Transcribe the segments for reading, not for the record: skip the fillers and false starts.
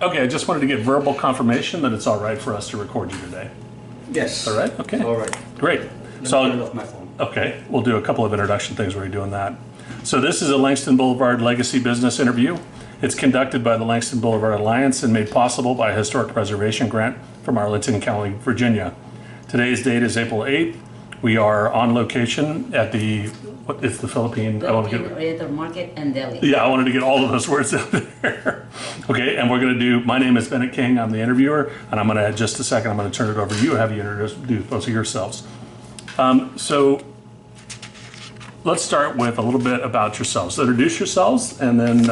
Okay, I just wanted to get verbal confirmation that it's all right for us to record you today. Yes. All right? Okay. All right. Great. Let So, me turn off my phone. okay, we'll do a couple of introduction things while you're doing that. So this is a Langston Boulevard Legacy Business interview. It's conducted by the Langston Boulevard Alliance and made possible by a historic preservation grant from Arlington County, Virginia. Today's date is April 8th. We are on location at the, what is the Philippine? Philippine Oriental Market and Deli. Yeah, I wanted to get all of those words out there. Okay, and we're going to do, my name is Bennett King, I'm the interviewer, and I'm going to, in just a second, I'm going to turn it over to you, have you introduce both of yourselves. So let's start with a little bit about yourselves. So introduce yourselves, and then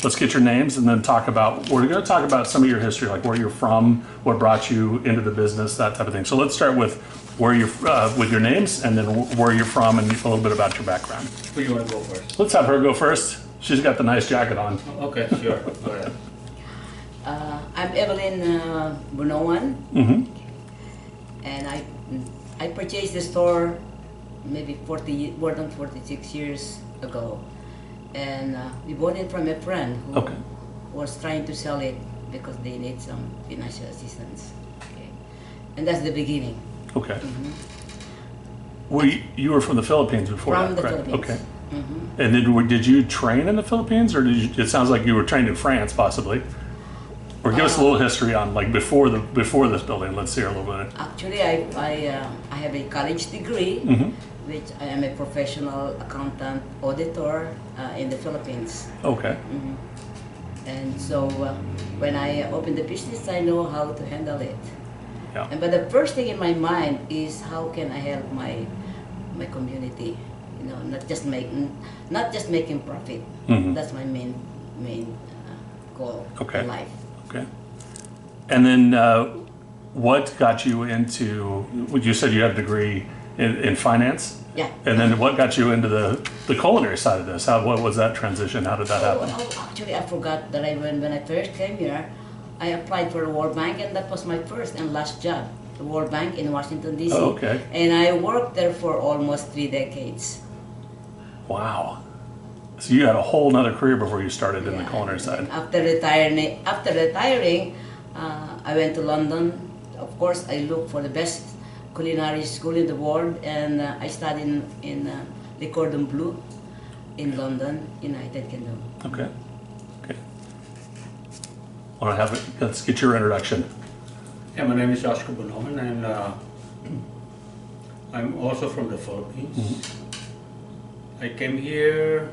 let's get your names, and then talk about, we're going to talk about some of your history, like where you're from, what brought you into the business, that type of thing. So let's start with where you're, with your names, and then where you're from, and a little bit about your background. Who do you want to go first? Let's have her go first. She's got the nice jacket on. Okay, sure. Go ahead. I'm Evelyn Bunoan, and I purchased the store maybe more than 46 years ago, and we bought it from a friend who was trying to sell it because they need some financial assistance. Okay. And that's the beginning. Okay. Well, you were from the Philippines before From that, the correct? Philippines. Okay. And did you train in the Philippines, or did you, it sounds like you were trained in France, possibly? Or give us a little history on like before this building. Let's hear a little bit. Actually, I have a college degree, which I am a professional accountant auditor in the Philippines. Okay. And so when I opened the business, I know how to handle it. Yeah. But the first thing in my mind is how can I help my community? You know, not just making profit. That's my main goal in life. Okay. And then what got you into? You said you had a degree in finance. Yeah. And then what got you into the culinary side of this? What was that transition? How did that happen? Actually, I forgot that when I first came here, I applied for the World Bank, and that was my first and last job, the World Bank in Washington, D.C. Oh, okay. And I worked there for almost 3 decades. Wow. So you had a whole nother career before you started in the culinary side. After retiring, I went to London. Of course, I looked for the best culinary school in the world, and I studied in Le Cordon Bleu in London, United Kingdom. Okay. Okay. Let's get your introduction. Yeah, my name is Oscar Bonoman, and I'm also from the Philippines. I came here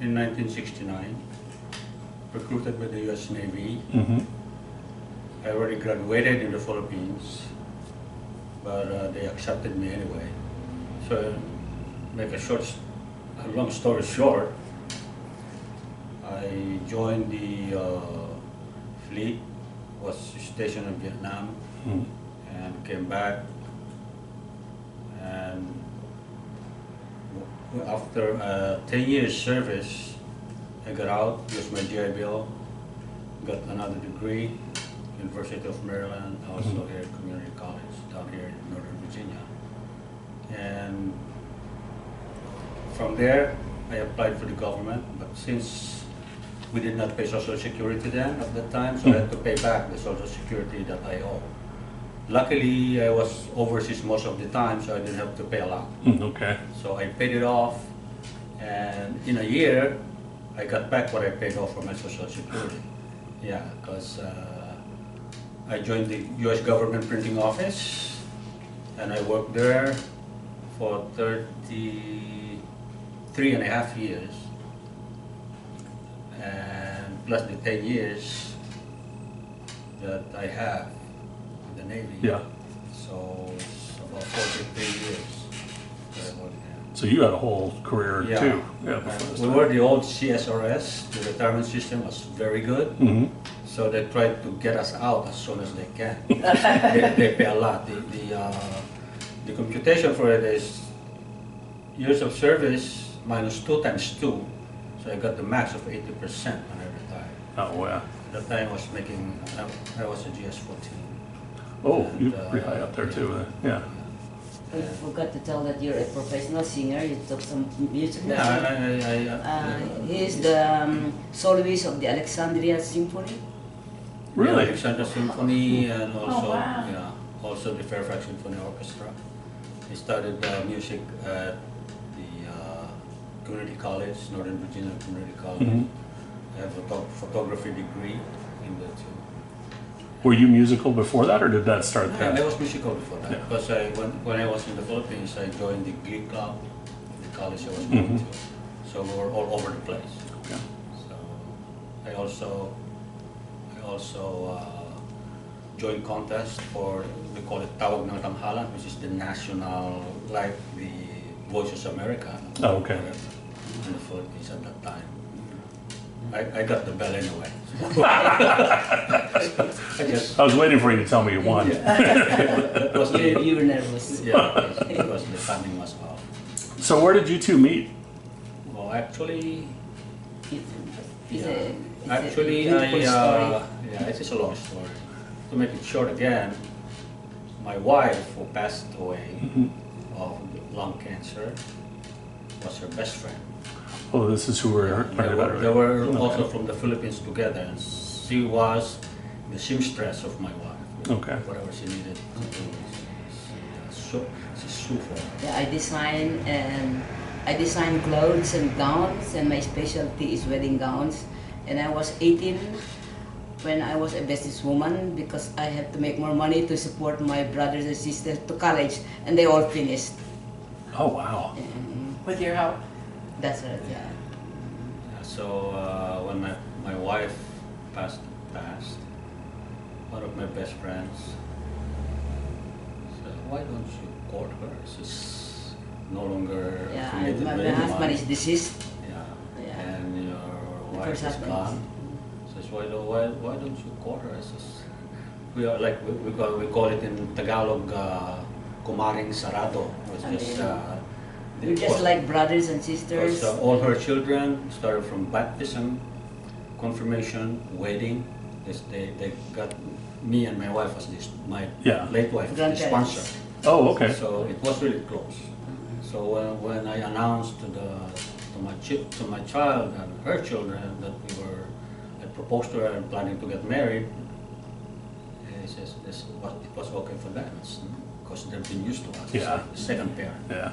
in 1969, recruited by the U.S. Navy. I already graduated in the Philippines, but they accepted me anyway. So, make a long story short, I joined the fleet, was stationed in Vietnam, and came back. And after 10 years service, I got out, used my GI Bill, got another degree, University of Maryland, also here at Community College, down here in Northern Virginia. And from there, I applied for the government, but since we did not pay Social Security then at that time, so I had to pay back the Social Security that I owe. Luckily, I was overseas most of the time, so I didn't have to pay a lot. Okay. So I paid it off, and in a year, I got back what I paid off for my Social Security. Yeah, because I joined the U.S. government printing office, and I worked there for 33.5 years, and plus the 10 years that I have in the Navy. Yeah. So it's about 43 years that I worked there. So you had a whole career too. Yeah. We were the old CSRS. The retirement system was very good. So they tried to get us out as soon as they can. They pay a lot. The computation for it is years of service minus 2 times 2. So I got the max of 80% when I retired. Oh, wow. At that time I was making, I was a GS-14. Oh, you're pretty high up there too. Yeah. I forgot to tell that you're a professional singer. You took some music lessons. He is the soloist of the Alexandria Symphony. Really? The Alexandra Symphony and also wow. yeah, also the Fairfax Symphony Orchestra. I studied music at the Community College, Northern Virginia Community College. Mhm. I have a photography degree in the two. Were you musical before that, or did that start I then? was musical before that Yeah. because when I was in the Philippines, I joined the Glee Club, the college I was Mhm. going to. So we were all over the place. Okay. So I also joined contest for, we call it Tawag ng Tanghalan, which is the national, like the Voices America. Oh, okay. In the Philippines at that time. I got the bell anyway. I just, I was waiting for you to tell me you won. that was You, the, you were nervous. yeah, because the timing was off. So where did you two meet? Well, actually, It's a actually, beautiful story. yeah, it is a long story. To make it short again, my wife, who passed away of lung cancer, was her best friend. Oh, this is who we're They talking about. were, they were Okay. also from the Philippines together, and she was the seamstress of my wife. Okay. Whatever she needed to do, she sew for her. Yeah, I design clothes and gowns, and my specialty is wedding gowns. And I was 18 when I was a businesswoman because I had to make more money to support my brothers and sisters to college, and they all finished. Oh, wow. With your help? That's right. Yeah. Yeah, so when my wife passed, one of my best friends said, "Why don't you court her? She's no longer Yeah. affiliated My with husband anyone." is deceased. Yeah. Yeah. And your wife First is husband. gone. Says, why don't you court her? I says, we are like we call it in Tagalog, kumaring sarado. It's just We're just like brothers and sisters. because all her children started from baptism, confirmation, wedding. They got me and my wife as this, my Yeah. late wife, as the Grandparents. sponsor. Oh, okay. So it was really close. So when I announced to my child and her children that I proposed to her and planning to get married, he says it was okay for them because they've been used to us. It's Yeah. like the second pair. Yeah.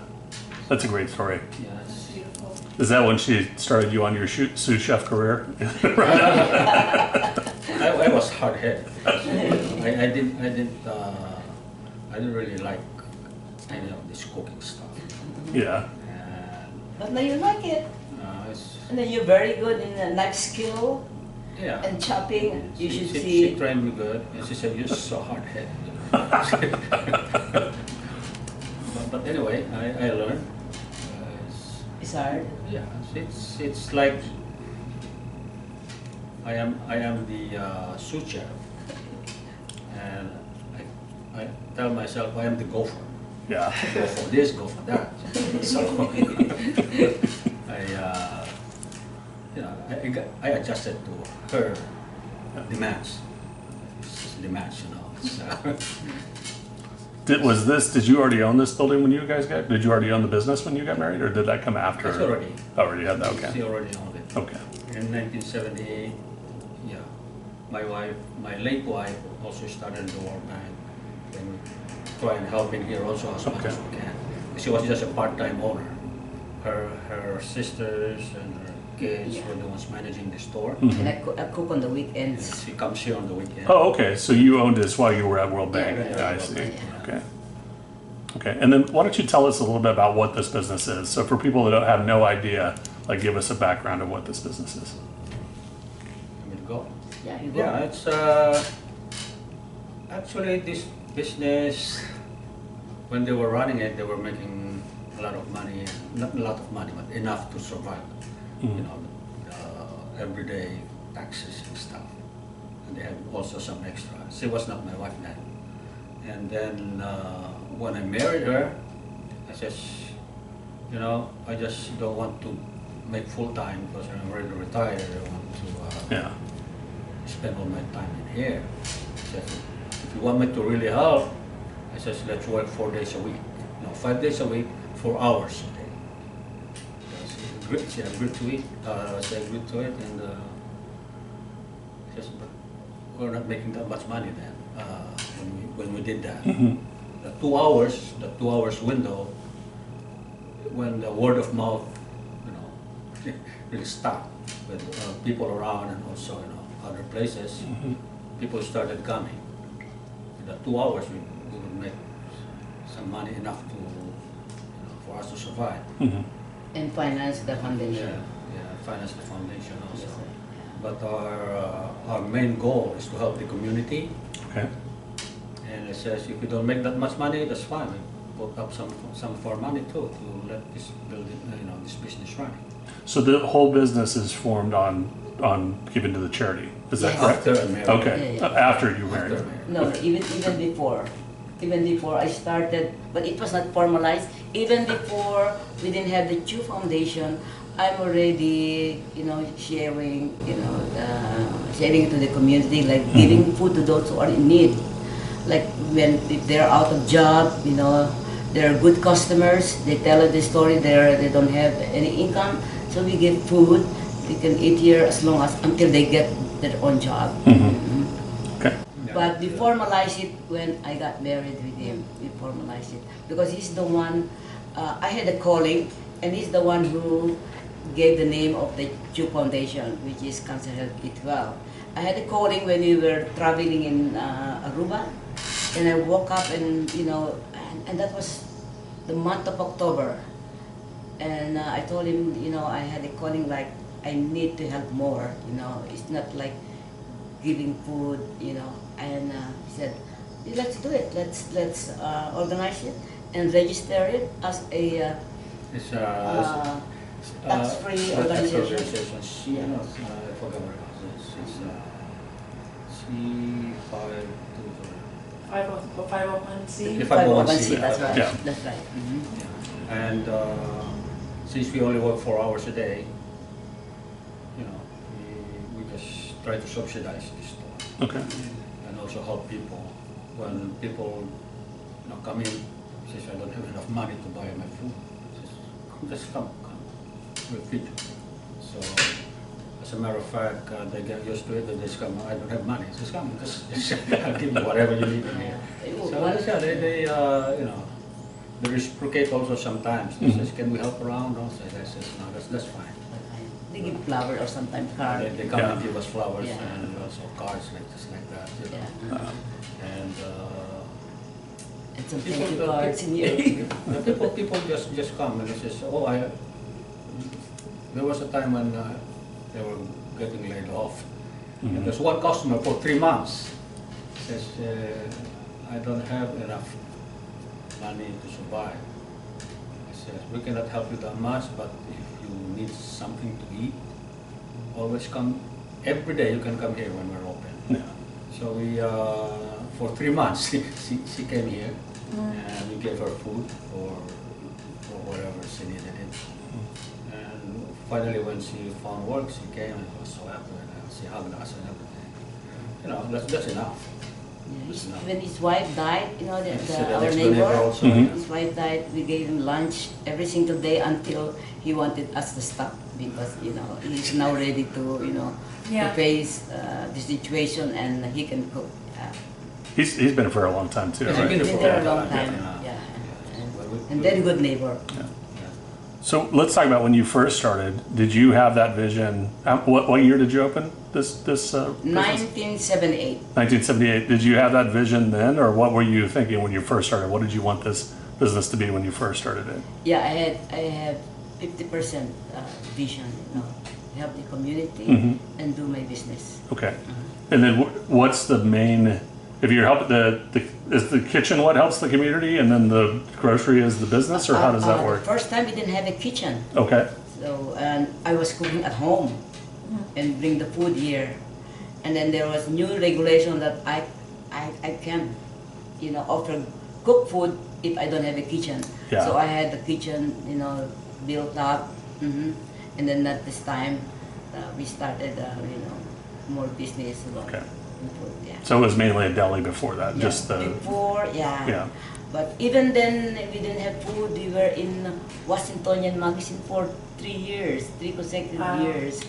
That's a great story. Yeah, it's- Beautiful. Is that when she started you on your sous chef career? I was hard headed. I didn't really like any of this cooking stuff. Yeah. And But now you like it. And then you're very good in knife skill yeah. and chopping. You should she see. trained me good, and she said, "You're so hard headed." but anyway, I learned. It's hard. Yeah, it's like I am the sous chef, and I tell myself I am the gopher. Yeah. Go for this, go for that. So I adjusted to her demands. It's demands, So, Did you already own this building when you guys did you already own the business when you got married, or did that come after? It's already. Already had that, She okay. already owned it. Okay. In 1978, yeah, my late wife also started the World Bank, and we try and help in here also as much Okay. as we can. She was just a part-time owner. Her sisters and her kids were the ones managing the store. And I cook on the And weekends. she comes here on the weekend. Oh, okay. So you owned this while you were at World Bank. Yeah, Yeah, I World see. Bank, yeah. Okay. Okay. And then why don't you tell us a little bit about what this business is? So for people that don't have no idea, like give us a background of what this business is. Let me go. Yeah, you go. Yeah, it's actually this business, when they were running it, they were making a lot of money, not a lot of money, but enough to survive, everyday taxes and stuff. And they had also some extra. She was not my wife then. And then when I married her, I said, I just don't want to make full time because I'm already retired. I want to Yeah. spend all my time in here. She said, if you want me to really help, I said, let's work 4 days a week. No, 5 days a week, 4 hours a day. She agreed to it. She agreed to it, and she said, but were not making that much money then when we did that. The 2 hours window, when the word of mouth, you know, really stopped with people around and also, you know, other places, people started coming. In the 2 hours, we would make some money enough to, you know, for us to survive. And finance the foundation. Yeah, finance the foundation also. Yes, sir. But our main goal is to help the community. Okay. And it says if we don't make that much money, that's fine. We put up some of our money too to let this building, you know, this business running. So the whole business is formed on giving to the charity. Is that Yes. correct? After I married. Okay. Yeah, yeah. After you married. After I married. No, even before. Even before I started, but it was not formalized. Even before we didn't have the Chu Foundation, I'm already, you know, sharing, you know, sharing to the community, like giving food to those who are in need. Like if they're out of job, you know, they're good customers. They tell us the story. They don't have any income, so we give food. They can eat here as long as until they get their own job. Okay. Yeah. But we formalized it when I got married with him. We formalized it because he's the one. I had a calling, and he's the one who gave the name of the Chu Foundation, which is Cancer Health B12. I had a calling when we were traveling in Aruba, and I woke up and, you know, and that was the month of October. And I told him, you know, I had a calling like I need to help more, you know, it's not like giving food, you know. And he said, let's do it, let's organize it and register it as a It's tax-free organization. You know, I forgot what it was. It's C520. 501c. If I go on 501c, that's right. Yeah. That's right. Yeah. And since we only work 4 hours a day, you know, we just try to subsidize this store Okay. and also help people. When people, you know, come in, says I don't have enough money to buy my food, just come, we'll feed you. So, as a matter of fact, they get used to it and they just come, I don't have money, just come, just I'll give you whatever you need in here. So, yeah, they you know, they reciprocate also sometimes. They says, can we help around? Also, I says, no, that's fine. They give flower or sometimes card. They come Yeah. and give us flowers Yeah. and also cards like just like that. You know. Yeah. And And some people, thank you cards in here. people just come and they says, oh, there was a time when they were getting laid off. And there's one customer for 3 months says, I don't have enough money to survive. I said, we cannot help you that much, but if you need something to eat, always come. Every day you can come here when we're open. Yeah. So we, for 3 months, she came here and we gave her food for whatever she needed it. And finally, when she found work, she came and was so happy and she hugged us and everything. You know, that's enough. When his wife died, you know, So the our next door neighbor, also. his wife died, we gave him lunch every single day until he wanted us to stop because, you know, he's now ready to, you know, Yeah. to face the situation and he can cook. He's been for a long time too, He's right? been Been for there a a long long time, time, yeah. yeah. And very good neighbor. So let's talk about when you first started. Did you have that vision? What year did you open this business? 1978. 1978. Did you have that vision then, or what were you thinking when you first started? What did you want this business to be when you first started it? Yeah, I have 50% vision, you know, help the community and do my business. Okay. And then what's the main? If you're helping is the kitchen what helps the community, and then the grocery is the business, or how does that work? The first time we didn't have a kitchen, Okay. so and I was cooking at home and bring the food here, and then there was new regulation that I can't, you know, offer cook food if I don't have a kitchen. Yeah. So I had the kitchen, you know, built up, and then at this time we started, you know, more business about Okay. food. Yeah. So it was mainly a deli before that, Yeah, just the before, yeah. yeah. But even then, we didn't have food. We were in Washingtonian magazine for 3 years, 3 consecutive Wow. years.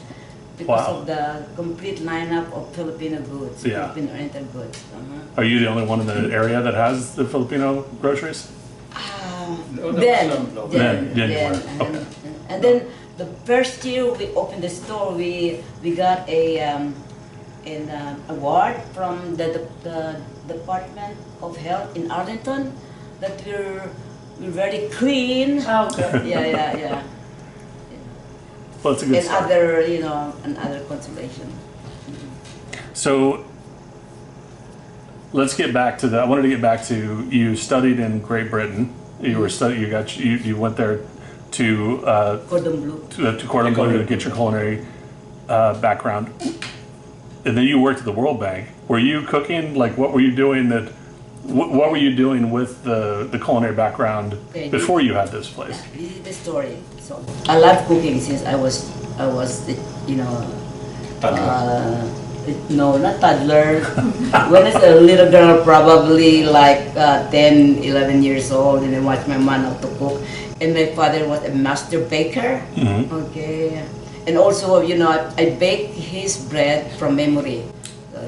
because Wow. of the complete lineup of Filipino goods, Yeah. Philippine Oriental goods. Are you the only one in the area that has the Filipino groceries? No, there Then, was some local. Then you were. and then the first year we opened the store, we got an award from the Department of Health in Arlington that we're very clean. Oh, good. Yeah. Well, it's a good And start. other, and other consolation. So let's get back to that. I wanted to get back to you studied in Great Britain. You were you went there to Cordon bleu. to Cordon Bleu to get your culinary background, and then you worked at the World Bank. Were you cooking? Like, what were you doing? What were you doing with the culinary background Okay, before you had this place? This is the story. So I love cooking since I was no, not toddler. When I was a little girl, probably like 10, 11 years old, and I watched my mom how to cook. And my father was a master baker. Okay. And also, I baked his bread from memory. So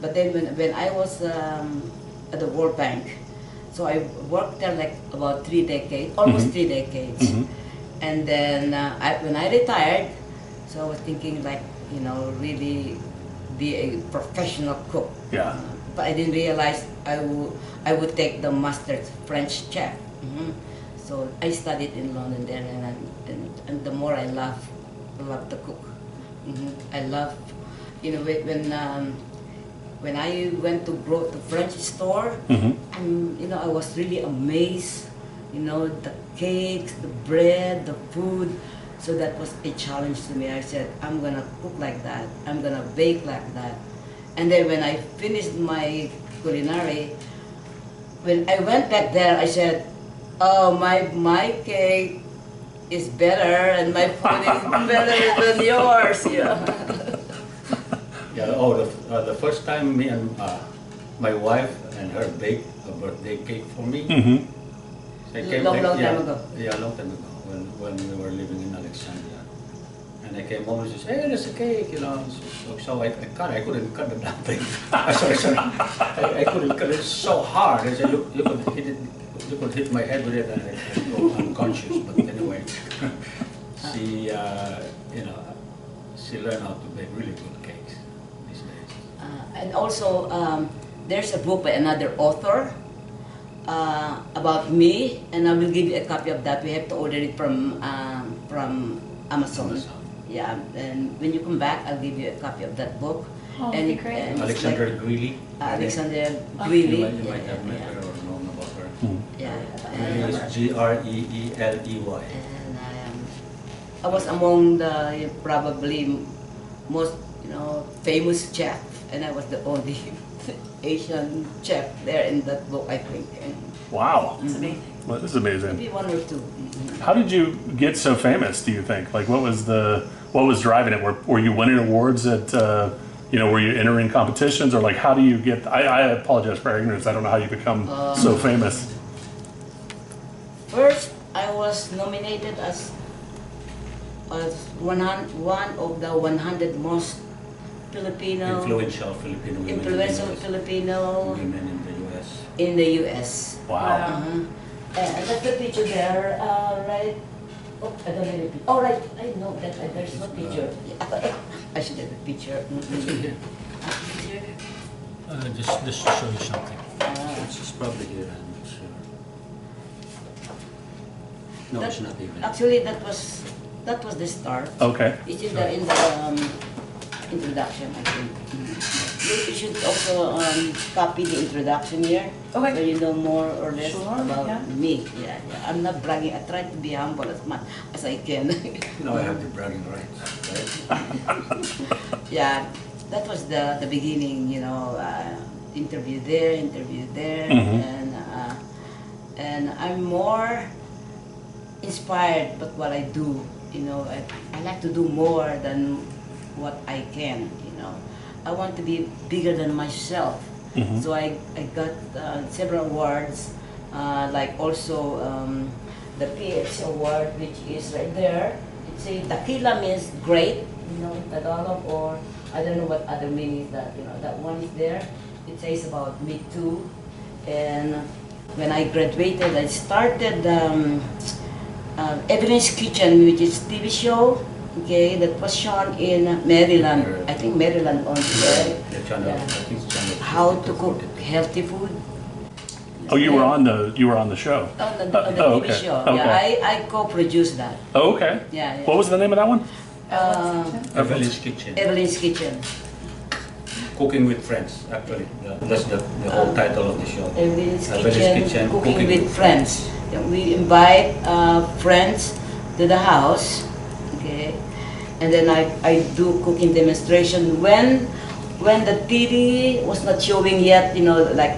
but then when I was at the World Bank, so I worked there like about 3 decades, almost 3 decades. And then when I retired, so I was thinking like, really be a professional cook. Yeah. But I didn't realize I would take the master's French chef. So I studied in London there, and the more I love to cook. I love, when I went to the French store, I was really amazed. The cakes, the bread, the food. So that was a challenge to me. I said, I'm gonna cook like that. I'm gonna bake like that. And then when I finished my culinary, when I went back there, I said, oh, my cake is better and my food is better than yours. Yeah. Oh, the first time me and my wife and her baked a birthday cake for me. Long time ago. Yeah, long time ago when we were living in Alexandria. And I came home and she said, hey, there's a cake, So I couldn't cut the damn thing. Sorry. I couldn't cut it so hard. I said, you could hit my head with it and I'd go unconscious. But anyway, she, she learned how to bake really good cakes these days. And also, there's a book by another author about me, and I will give you a copy of that. We have to order it from Amazon. Yeah, and when you come back, I'll give you a copy of that book. Oh, that'd be great. and it's Alexander like- Greeley. Alexander You Greeley. might have met her or known about her. Yeah. Greeley is Greeley. And I was among the probably most famous chef, and I was the only Asian chef there in that book, I think. And Wow. It's amazing. Well, this is amazing. maybe one or two. How did you get so famous? Do you think? Like, what was driving it? Were you winning awards at? Were you entering competitions, or like, how do you get? I apologize for ignorance. I don't know how you become so famous. First, I was nominated as one of the 100 most Filipino Influential Filipino women influential Filipino women in the U.S. in the U.S. Wow. And that's the picture there, right? Oh, I don't have a picture. Oh, right. I know that there's no picture. I should have a picture. Picture. Just to show you something. Ah. It's probably here, I'm not sure. No, That- it's not even. Actually, that was the start. Okay. It's in the introduction, I think. You should also copy the introduction here, Okay. so you know more or less Sure, about yeah. me. Yeah. I'm not bragging. I try to be humble as much as I can. No, I have the bragging rights, right? Yeah, that was the beginning. Interview there, and I'm more inspired by what I do. I like to do more than what I can. I want to be bigger than myself. So I got several awards, like also the PH award, which is right there. It's a tequila means great, in Tagalog, or I don't know what other meaning is that, that one is there. It says about me too. And when I graduated, I started Evelyn's Kitchen, which is TV show, okay, that was shown in Maryland. I think Maryland on there. How to cook healthy food. Oh, you were on the show. On the TV show. Okay. Yeah, I co-produced that. Oh, okay. Yeah. What was the name of that one? Evelyn's Kitchen. Evelyn's Kitchen. Cooking with Friends, actually. That's the whole title of the show. Evelyn's Kitchen, cooking with friends. We invite friends to the house, okay, and then I do cooking demonstration when the TV was not showing yet, like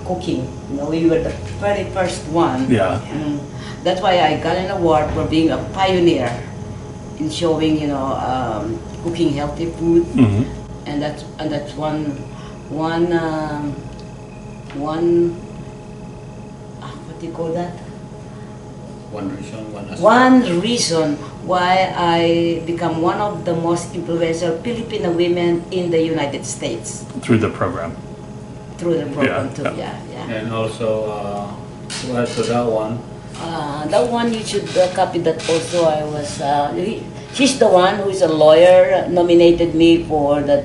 cooking. We were the very first one. Yeah. That's why I got an award for being a pioneer in showing, cooking healthy food. Mm-hmm. And that's one what do you call that? One reason why I become one of the most influential Filipino women in the United States. Through the program. Through the program too, Yeah. yeah. And also, to add to that one, that one you should copy that also. I was, she's the one who is a lawyer, nominated me for that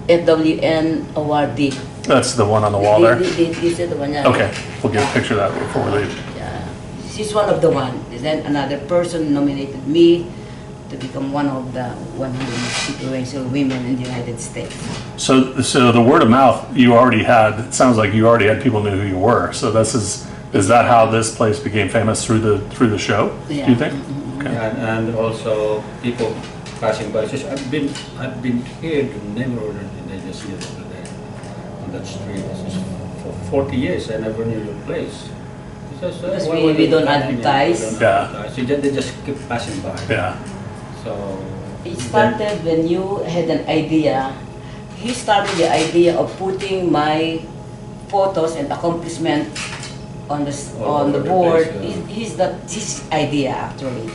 FWN awardee. That's the one on the wall there? This is the one, yeah. Okay, we'll get a picture of that before we leave. Yeah. She's one of the one. Then another person nominated me to become one of the 100 most influential women in the United States. So the word of mouth you already had, it sounds like you already had people knew who you were. So is that how this place became famous through the show, Yeah. do you think? Mm-hmm. Okay. and also people passing by. Just I've been here in the neighborhood, and I just live over there on that street. It's just for 40 years I never knew your place. It's just, Because why we they don't advertise? advertise. Yeah. So they just keep passing by. Yeah. So It started when you had an idea. He started the idea of putting my photos and accomplishment on the board. His idea actually.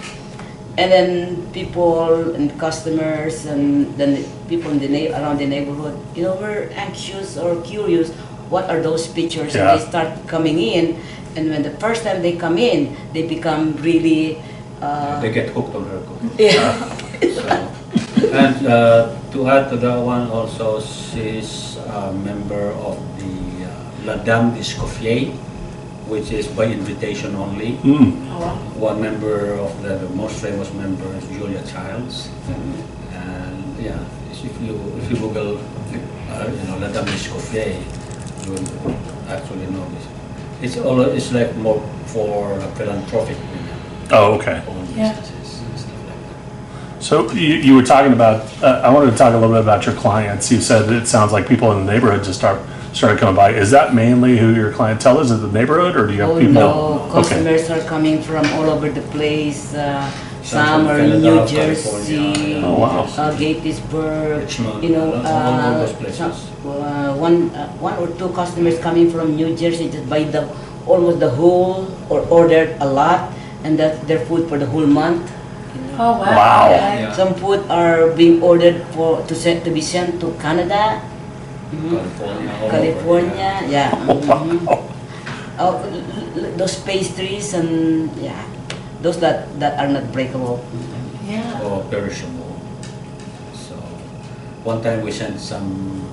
And then people and customers and then people in around the neighborhood, were anxious or curious. What are those pictures? Yeah. And they start coming in. And when the first time they come in, they become really. they get hooked on her cooking. Yeah. And to add to that one, also she's a member of the La Dame d'Escoffier, which is by invitation only. One member of the most famous member is Julia Childs, and yeah, if you Google La Dame d'Escoffier, you will actually know this. It's like more for philanthropic women. Oh, okay. Own Yeah. businesses and stuff like that. So you were talking about, I wanted to talk a little bit about your clients. You said it sounds like people in the neighborhood just started coming by. Is that mainly who your clientele is? Is it the neighborhood, or do you have Oh people? no, Okay. customers are coming from all over the place. Some from are in Canada, New Jersey, California, Oh, wow. Gettysburg. Richmond, You know, all those places. one or two customers coming from New Jersey just buy almost the whole or ordered a lot, and that's their food for the whole month. Oh, wow. Wow. Okay. Yeah. Some food are being ordered to be sent to Canada, California, all over, California, yeah. mhm. Wow. Oh, those pastries and yeah, those that are not breakable. Yeah. or perishable. So one time we sent some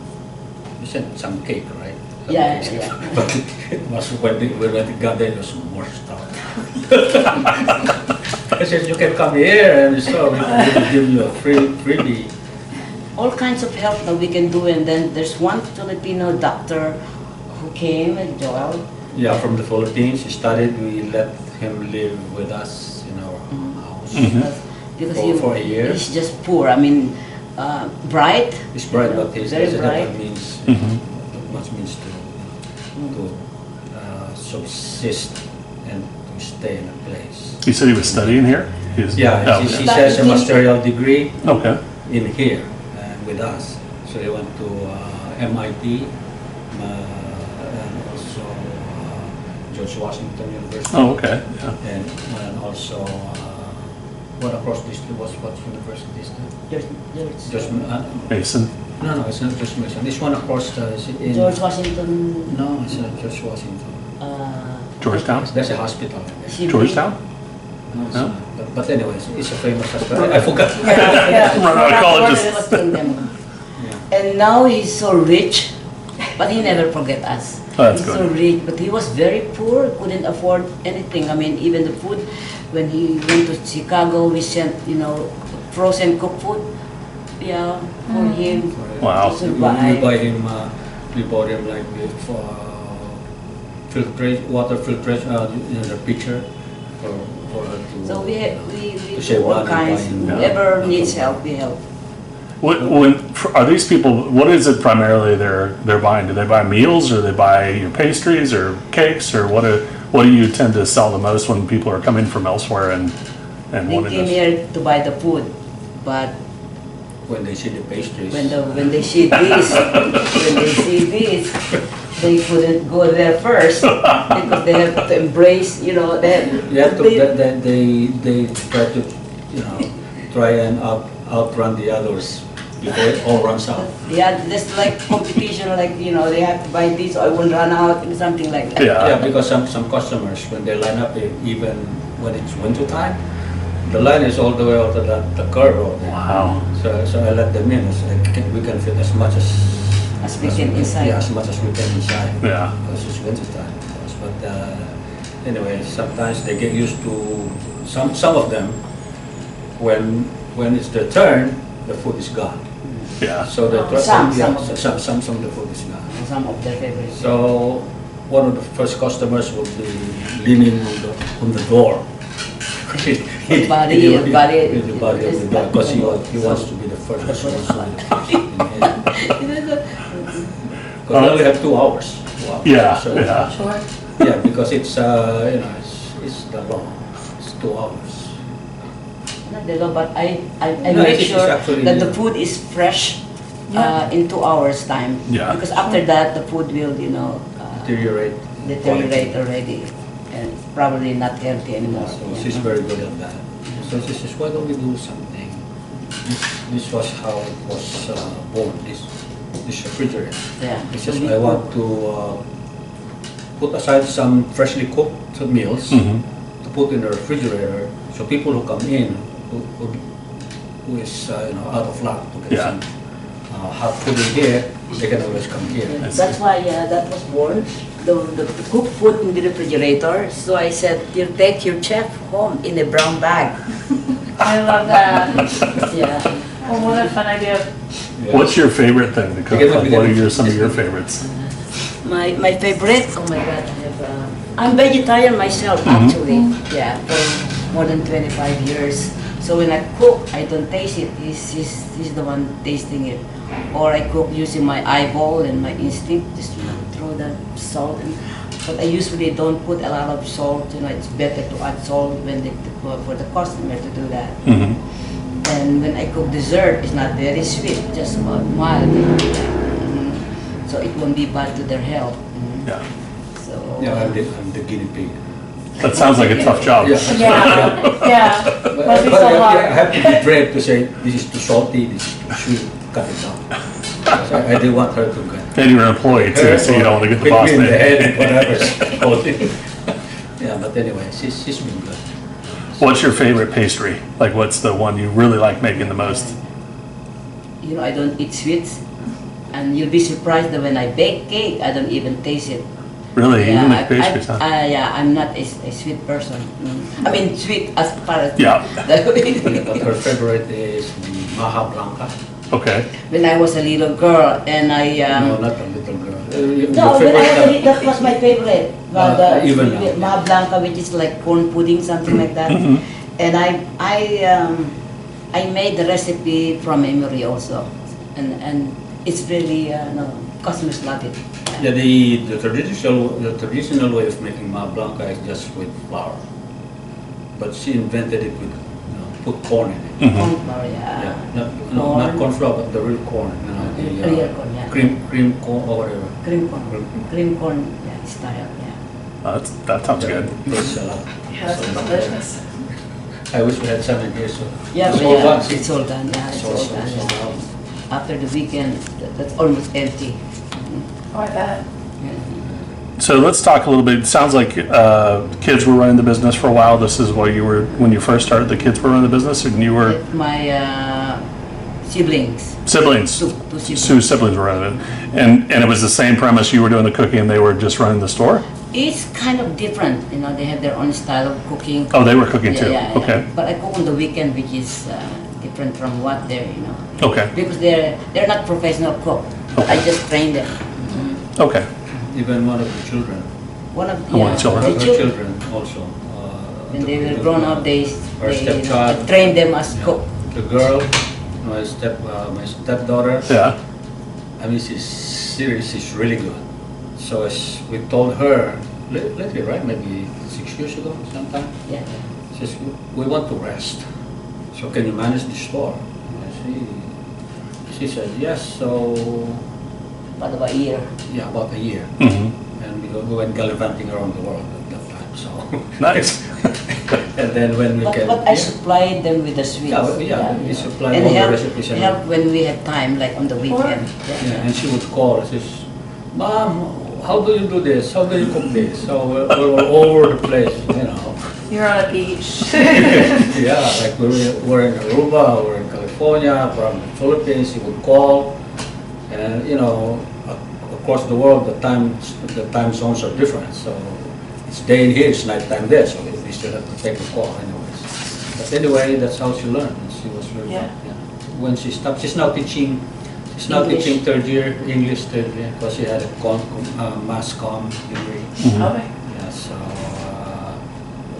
cake, right? Some Yeah, cake. yeah. But it was when we got there, there was more stuff. I said, you can come here and so we will give you a freebie. All kinds of help that we can do, and then there's one Filipino doctor who came, Joel. Yeah, from the Philippines, he studied. We let him live with us in our house. Because For a year. he's just poor. I mean, bright. He's bright, you know, but he very doesn't have bright. what means, what means to subsist and to stay in a place. You said he was studying here? Yeah, Oh, he okay. has a master's degree Okay. in here with us. So he went to MIT and also George Washington University. Oh, okay. Yeah. And also What across the street was what university is that? George, Just Mason. no, it's not just Mason. This one across is it in George Washington. No, it's not George Washington. Georgetown? There's a hospital. Georgetown? No, it's No? not. But anyways, it's a famous hospital. I forgot. I call it just. Yeah. And now he's so rich, but he never forget us. Oh, that's He's good. so rich, but he was very poor, couldn't afford anything. I mean, even the food. When he went to Chicago, we sent, frozen cooked food, for him Wow. to We survive. buy him. We bought him like with water filtration, the pitcher for to. So we To save do all money kinds. buying, Whoever needs help, we help. Are these people? What is it primarily they're buying? Do they buy meals, or they buy your pastries, or cakes, or what do you tend to sell the most when people are coming from elsewhere and They wanting came this? here to buy the food, but When they see the pastries. when they see this, they couldn't go there first because they have to embrace, they have. You have to, they try to, try and outrun the others before it all runs out. Yeah, just like competition, they have to buy this, or I will run out, and something like that. Yeah. Yeah, because some customers, when they line up, even when it's winter time, the line is all the way out to the curb over there. Wow. So I let them in. It's like, we can fit as much As we can inside. Yeah, as much as we can inside. Yeah. Because it's winter time. Of course. But anyway, sometimes they get used to some of them. When it's their turn, the food is gone. Yeah. So the Some of the food is gone. Some of their favorites. So one of the first customers would be leaning on the door. The body In the body of the door, because he wants to be the first person. Because we only have 2 hours. Wow. Yeah, So, yeah. Sure. yeah, because it's it's the law. It's 2 hours. Not the law, but I No, make it's sure actually- that the food is fresh Yeah. in 2 hours time. Yeah. Because after that, the food will, Deteriorate. deteriorate already, and probably not healthy anymore. So she's very good at that. So she says, why don't we do something? This was how it was born, this refrigerator. Yeah. He So says, we I want to put aside some freshly cooked meals Mhm. to put in the refrigerator, so people who come in, who is out of luck to get Yeah. some hot food in here, they can always come here. I see. That's why that was born. The cooked food in the refrigerator. So I said, you take your chef home in a brown bag. I love that. Yeah. Oh, what a fun idea. Yeah. What's your favorite thing to cook? Again, Like, what are some of your again. favorites? My favorite. Oh my God, I have. I'm vegetarian myself actually. Yeah, for more than 25 years. So when I cook, I don't taste it. He's the one tasting it. Or I cook using my eyeball and my instinct, just throw the salt. But I usually don't put a lot of salt. It's better to add salt for the customer to do that. Mhm. And when I cook dessert, it's not very sweet, just about mild. So it won't be bad to their health. Yeah. So Yeah, I'm the guinea pig. That sounds like a tough job. Yeah. Yeah. But, Must be but so I hard. have to be brave to say, this is too salty, this is too sweet, cut it down. So I didn't want her to get And you're an employee too, so you don't want to get the hit boss me in the head, name. whatever. Yeah, but anyway, she's been good. What's your favorite pastry? Like, what's the one you really like making the most? I don't eat sweets, and you'll be surprised that when I bake cake, I don't even taste it. Really, you Yeah, make pastries, huh? I'm not a sweet person. I mean, sweet as far as Yeah. But her favorite is the Maha Blanca. Okay. When I was a little girl, and I No, not a little girl. no, when I was a little, that was my favorite. Even now. Maha Blanca, which is like corn pudding, something like that. Mhm. And I made the recipe from memory also, and it's really customers love it. Yeah, the traditional way of making Maha Blanca is just with flour. But she invented it with, put corn in it. Mhm. Corn flour, Yeah, not Corn. corn flour, but the real corn. The Real corn, yeah. cream corn or whatever. Cream corn, style, yeah. That sounds good. Tastes a lot. Yeah, that's delicious. I wish we had some in here, so. Yeah, It's but all yeah, done. it's all done. Yeah, it's all done. sold Yeah. out. After the weekend, that's almost empty. Oh, I bet. Yeah. So let's talk a little bit. It sounds like kids were running the business for a while. This is while you were, when you first started, the kids were running the business, and you were My siblings, siblings. two siblings. Two siblings were running it, and it was the same premise. You were doing the cooking, and they were just running the store. It's kind of different, you know. They have their own style of cooking. Oh, they were cooking Yeah, too. yeah, yeah. Okay. But I cook on the weekend, which is different from what they're, you know, Okay. because they're not professional cook. But I just train them. Okay. Even one of the children, One of One of the children. her the children, children also. when they were grown up, they Our stepchild. I train them as cook. The girl, my stepdaughter, Yeah. I mean, she's serious, she's really good. So as we told her, lately, right, maybe 6 years ago sometime, Yeah. she says, we want to rest. So can you manage the store? And she said, yes, so, About a year. yeah, about a year. Hmm. And we went gallivanting around the world at that time, so. Nice. And then when we But, can. but I supplied them with the sweets. Yeah, we supply and all the help, recipes and- help when we have time, like on the weekend. Yeah, and she would call, she says, Mom, how do you do this? How do you cook this? So we're all over the place, you know. You're on a beach. Yeah, like we're in Aruba, we're in California, from the Philippines, she would call. And, you know, across the world, the time zones are different. So it's day in here, it's nighttime there, so we still have to take a call anyways. But anyway, that's how she learned. And she was really, Yeah. When she stopped, she's now teaching English. third year, English third year, because she had a mass comm degree. Okay. Yeah, so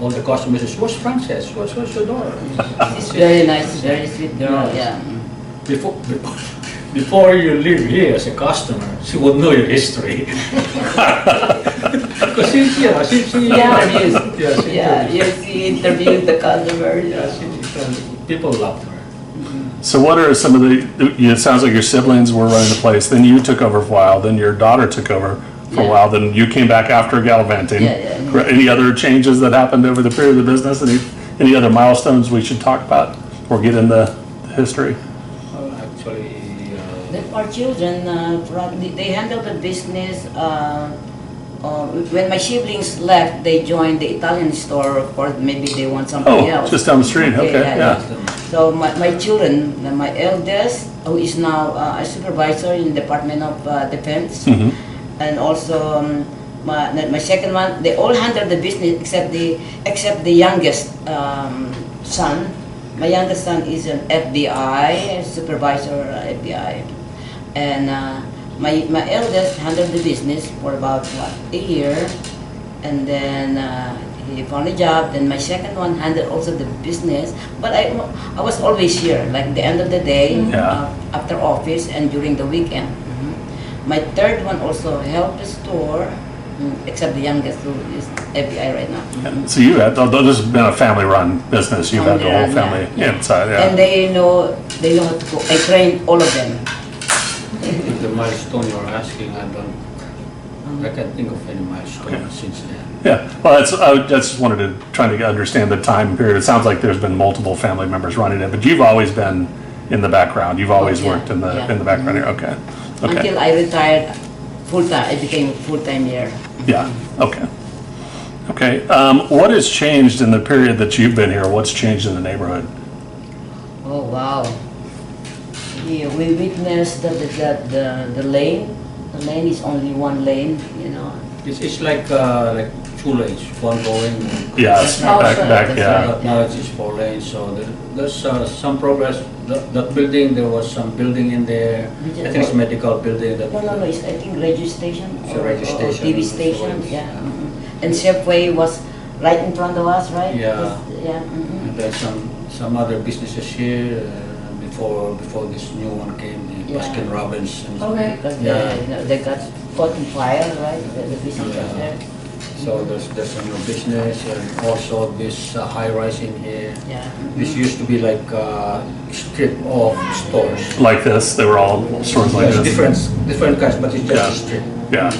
all the customers say, where's Frances? Where's your daughter? She's very nice, very sweet girl. Yeah. Before you live here as a customer, she would know your history. Because she Yeah. interviews. Yeah, she Yeah, interviews. she interviewed the customer. Yeah, people loved her. So what are some of it sounds like your siblings were running the place, then you took over for a while, then your daughter took over for a Yeah. while, then you came back after gallivanting. Yeah. Any other changes that happened over the period of the business? Any other milestones we should talk about or get in the history? Actually, Our children, they handle the business. When my siblings left, they joined the Italian store. Of course, maybe they want something Oh, else. just down the street, okay, yeah. So my children, my eldest, who is now a supervisor in Department of Defense, Mhm. and also my second one, they all handle the business except the youngest son. My youngest son is an FBI supervisor, FBI, and my eldest handled the business for about a year, and then he found a job. Then my second one handled also the business, but I was always here, like the end of the day, Yeah. after office and during the weekend. My third one also helped the store, except the youngest who is FBI right now. So you had, though this has been a family-run business, you've had the whole family inside, And yeah. they know how to cook. I trained all of them. the milestone you're asking, I can't think of any milestone since then. Yeah, well, I just wanted to try to understand the time period. It sounds like there's been multiple family members running it, but you've always been in the background. You've always Yeah, worked in the yeah. background here, okay. Okay, Until I retired full-time. I became full-time here. yeah, okay. Okay, what has changed in the period that you've been here? What's changed in the neighborhood? Oh, wow. Yeah, we witnessed that the lane. The lane is only one lane, you know. It's like two lanes, one going. Yeah, it's Oh, back, sure, back, that's yeah. right. But now it's just 4 lanes, so there's some progress. That building, there was some building in there. I think it's medical building. No, it's I think radio station It's a or, radio or station. TV station, yeah. And Chefway was right in front of us, right? Yeah. Yeah. And there's some other businesses here before this new one came, the Yeah. Baskin Robbins. And Okay. Because Yeah. they got caught in fire, right? The business Yeah. was there. So there's a new business and also this high rise in here. Yeah. This used to be like a strip of stores. Like this, they were all stores like There's this? different kinds, but it's just Yeah. a strip. Yeah,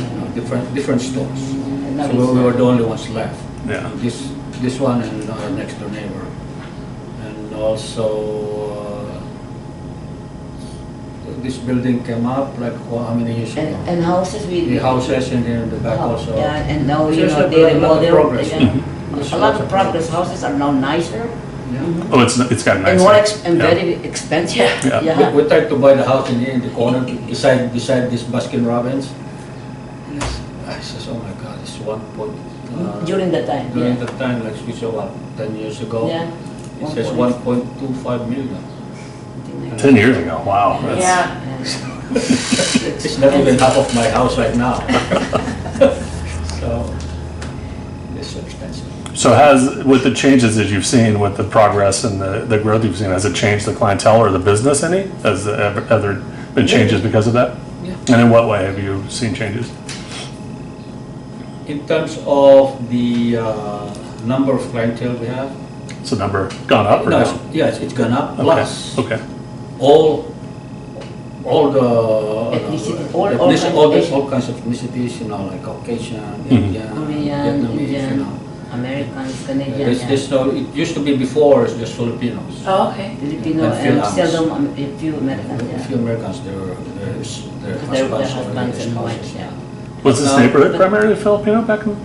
Different stores. And now So it's, we were the only ones left. yeah. This one and our next door neighbor. also, this building came up like how many years ago? And houses The with houses in here in the back also. Yeah, and now So you it's know like they a lot of remodel. progress. Yeah. There's A lot of progress. Houses are now nicer Yeah. Oh, it's got nice. and more and Yeah. very expensive. Yeah. We tried to buy the house in here in the corner beside this Baskin Robbins. And I says, oh my God, it's 1 point. During that time. During Yeah. the time, like we saw what 10 years ago. Yeah. It says 1.25 million. 10 years ago. Wow. That's, Yeah. It's not even half of my house right now. So it's so expensive. So has, with the changes that you've seen, with the progress and the growth you've seen, has it changed the clientele or the business any? Have there been changes because of that? Yeah. And in what way have you seen changes? In terms of the number of clientele we have, Has the number gone up or no, down? yes, it's gone up. Plus, Okay. all the Ethnicity, all kinds of ethnicities, you know, like Caucasian, Mhm. Indian, Korean, Vietnamese, Indian, you know. Americans, Canadian, There's no, it used to be before, it's just Filipinos. Oh, okay. Filipino and and Philippines. seldom a few Americans. A Yeah. few Americans, their Their husbands, husbands or and their wives. spouses, Yeah. Was this neighborhood primarily Filipino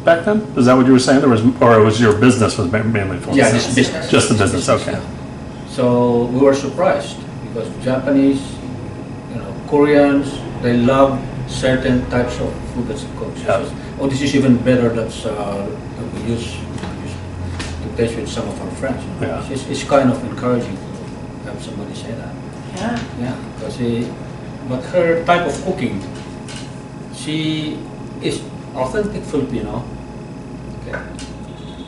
back then? Is that what you were saying? There was, or was your business was mainly Filipino? Yeah, this business. Just the business. Okay. So we were surprised because Japanese, you know, Koreans, they love certain types of food that's cooked. Yeah. Oh, this is even better. That we use to taste with some of our friends. You know. Yeah. It's kind of encouraging to have somebody say that. Yeah. Yeah, because but her type of cooking, she is authentic Filipino. Okay,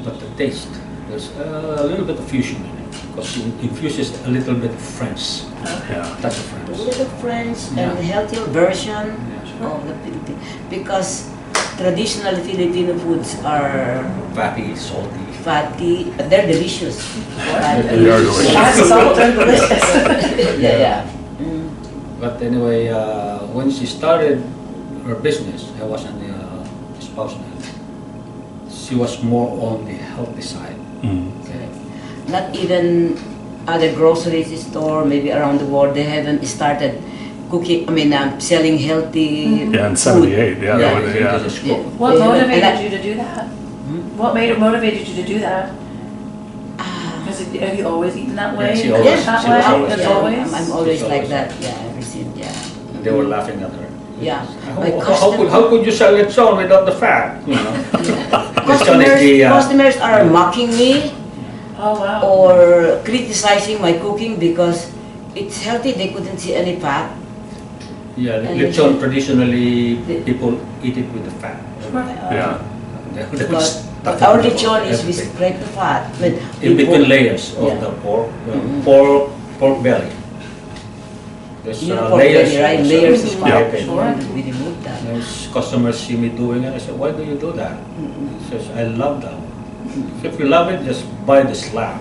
but the taste, there's a little bit of fusion in it because she infuses a little bit of French, Yeah. touch of A French. little French Yeah. and healthier version Yeah. of the Philippine, because traditional Filipino foods are Fatty, salty. fatty, but they're delicious. Right? They are delicious. That's so delicious. Yeah, yeah. Mm. But anyway, when she started her business, I wasn't the spouse now. She was more on the healthy side. Mm. Okay. Not even other grocery store, maybe around the world, they haven't started cooking. I mean, selling healthy. Yeah, in food. '78. Yeah. Yeah. That was, They yeah. just Yeah. cook. What They haven't- and motivated I- you to do that? Hmm? What motivated you to do that? Ah, Have you always eaten that way? she You always- cook that she was way? always- yeah, Always? I'm always She's like always- that. Yeah, ever since. Yeah. And they were laughing at her. Yeah. How, My how could you sell lechon without the fat? You know, lechon is customers, the customers are mocking me Oh, wow. or criticizing my cooking because it's healthy. They couldn't see any fat. yeah, and lechon traditionally people eat it with the fat. Yeah. They would But stuff it our with lechon is we everything. scrape the fat. But In we between put- layers of Yeah. the pork, Mhm. pork belly. There's You know, pork layers, belly, right? of Layers of yeah. fat. Okay. Sure. We remove that. There's customers see me doing it. I said, why do you do that? He says, I love that. So if you love it, just buy the slab,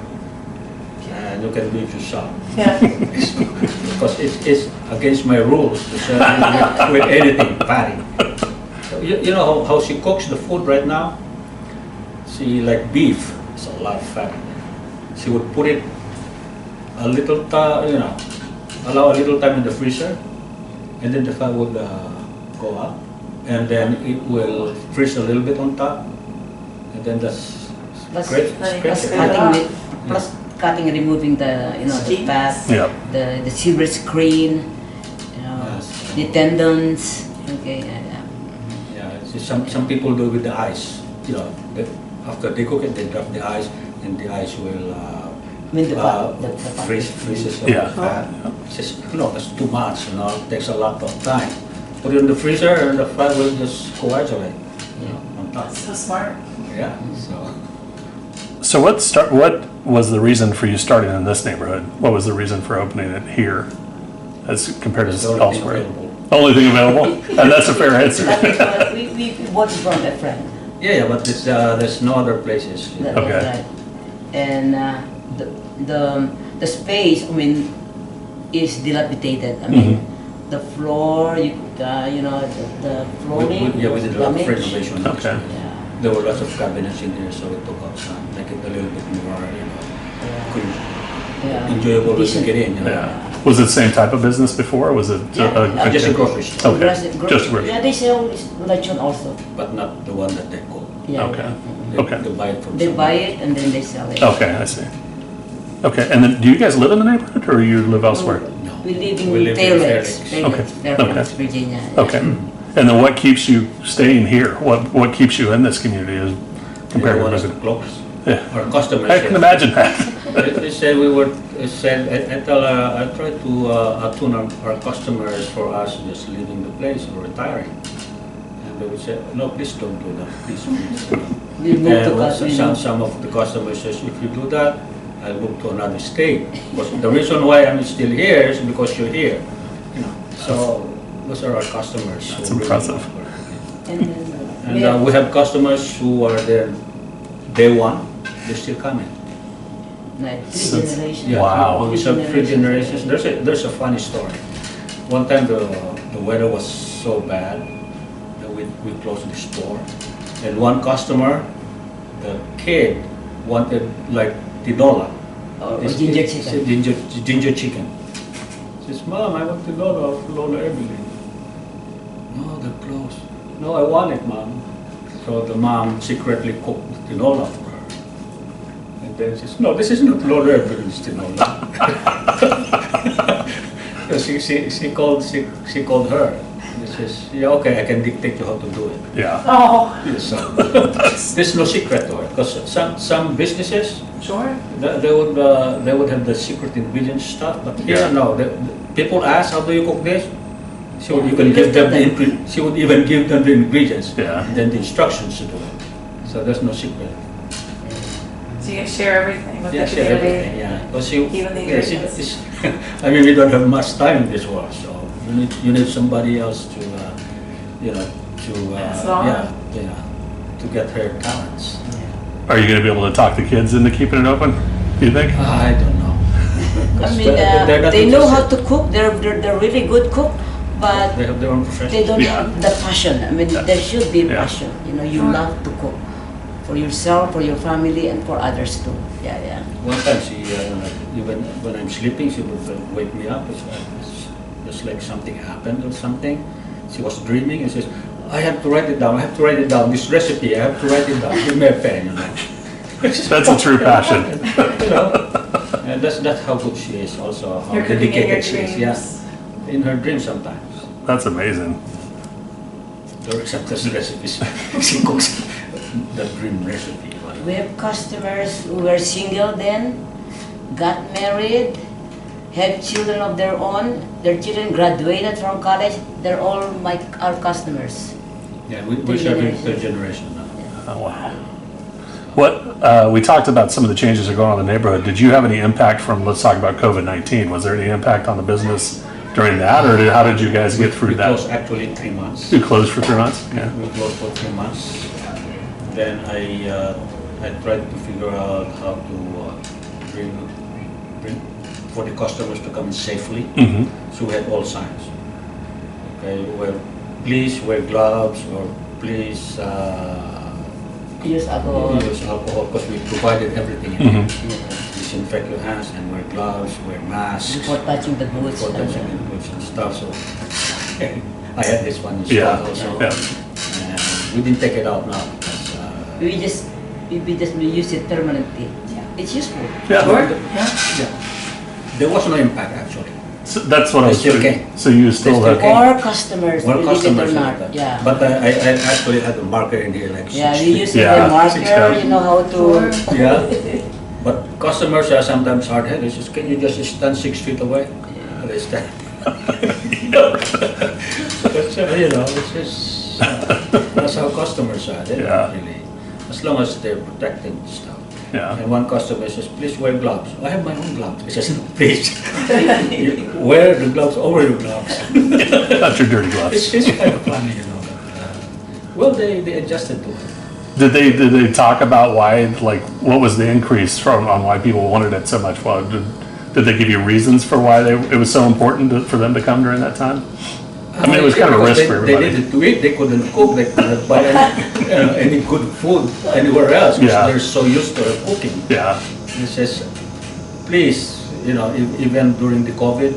and you can do it yourself. Yeah. Because it's against my rules to sell it with anything fatty. So you know how she cooks the food right now? She, like beef, it's a lot of fat in there. She would put it a little time, allow a little time in the freezer, and then the fat would go up, and then it will freeze a little bit on top, and then that's Plus- great. Plus Yeah. cutting, plus cutting, removing the the Steaks. fat, Yeah. the silver screen, Yes. the tendons. Okay, yeah. Yeah, it's just some people do it with the ice. After they cook it, they drop the ice, and the ice will I mean the fat, the fat. freezes the Yeah. fat. It's just, that's too much. It takes a lot of time. Put it in the freezer, and the fat will just coagulate. On top. That's so smart. Yeah. So So what was the reason for you starting in this neighborhood? What was the reason for opening it here as compared it's to the only thing elsewhere? available. Only thing available? And that's a fair answer. That is what we bought it from a friend. Yeah, but there's no other places. That Okay. is right. And the space, I mean, is dilapidated. I mean, the floor, the flooring We was did a lot of damaged. renovation. Okay. Yeah. There were lots of cabinets in there, so we took out some, make it a little bit more, clean. enjoyable to get in. Yeah. Was it the same type of business before, or was it? Just a grocery store, Okay, just grocery. Yeah, they sell lechon also. but not the one that they cook. Yeah. Okay. They, Okay. they buy it from They buy somewhere. it and then they sell it. Okay, I see. Okay, and then do you guys live in the neighborhood, or you live elsewhere? No. We live in We live in Fair Fair Lakes, Lakes. Fair Okay. Lakes, Fair Okay. Lakes, Virginia. Okay, and then what keeps you staying here? What keeps you in this community is compared They to want us to visiting? close. Yeah, Our customers. I can imagine that. They said we were. They said I try to attune our customers for us just leaving the place or retiring, and they would say, no, please don't do that, please. We moved to And some of the customers says, if you do that, I'll move to another state. Because the reason why I'm still here is because you're here. You know, so those are our customers. That's who really impressive. work. And then And we have customers who are there day one, they're still coming. like So- 3 generations. Yeah, Wow. we have 3 generations. There's a funny story. One time the weather was so bad that we closed the store. And one customer, the kid, wanted like tinola. Or This ginger kid chicken. said ginger chicken. Says, Mom, I want tinola of Lola Evelyn. No, they're closed. No, I want it, Mom. So the mom secretly cooked tinola for her. And then she says, no, this is not Lola Evelyn's tinola. So she called her. And she says, yeah, okay, I can dictate you how to do it. Yeah, Oh, Yeah, so there's no secret to it because some businesses sure. they would have the secret ingredients stuff, but here Yeah. no. People ask, how do you cook this? She would Yeah. even You give just them tell the them. she would even give them the ingredients Yeah. and then the instructions to do it. So there's no secret. So you can share everything with Yeah, the share community. everything. Yeah, because Even the ingredients. I mean, we don't have much time in this world, so you need somebody else to Pass it on. to get her talents. are you gonna be able to talk the kids into keeping it open, do you think? I don't know. I 'Cause mean, they're not they know how interested. to cook. They're really good cook, but They have their own profession. they don't Yeah. have the passion. I mean, there should be Yeah. passion. You know, you Sure. love to cook for yourself, for your family, and for others too. Yeah, yeah. One time she, even when I'm sleeping, she would wake me up. It's just like something happened or something. She was dreaming and says, I have to write it down. I have to write it down. This recipe, I have to write it down. Give me a pen. You know. That's a true passion. You know, and that's how good she is. Also, how You're cooking in your dedicated she is. Yeah, dreams. in her dreams sometimes. That's amazing. There are sometimes recipes. She cooks the dream recipe. We have customers who were single then, got married, have children of their own. Their children graduated from college. They're all our customers. Yeah, we're Third serving generation. third generation now. Oh, wow. What, we talked about some of the changes that are going on in the neighborhood. Did you have any impact from, let's talk about COVID-19? Was there any impact on the business during that, or how did you guys get through We that? closed actually 3 months. You closed for 3 months? Yeah. We closed for 3 months. Then I tried to figure out how to bring for the customers to come in safely. Mm-hmm. So we had all signs. Okay, well, please wear gloves or please Use alcohol. use alcohol because we provided everything. Mhm. Disinfect your hands and wear gloves, wear masks. Before touching the goods. For touching the goods and stuff. So I had this one installed Yeah, also. yeah. And we didn't take it out now because We just use it permanently. It's useful. Yeah. Sure. yeah, there was no impact actually. So that's what I was It's still thinking. okay. So you still still have, okay. More customers, More believe it customers or like not. that. Yeah. But I actually had a marker in here like Yeah, 6 we feet. use Yeah, the 6 marker, feet. you know how to. Sure. Yeah, but customers are sometimes hard-headed. Just can you just stand 6 feet away? They stand. That's, it's just that's how customers are. They Yeah. don't really, as long as they're protected and stuff. yeah. And one customer says, please wear gloves. I have my own gloves. He says, no, please. You wear the gloves over your gloves. Not your dirty gloves. It's kind of funny, you know. Well, they adjusted to it. Did they talk about why, like, what was the increase on why people wanted it so much? Well, did they give you reasons for why it was so important for them to come during that time? I mean, it was kind of a risk for They everybody. needed to eat. They couldn't cook. They couldn't buy any good food anywhere else because Yeah. they're so used to cooking. Yeah, He says, please, even during the COVID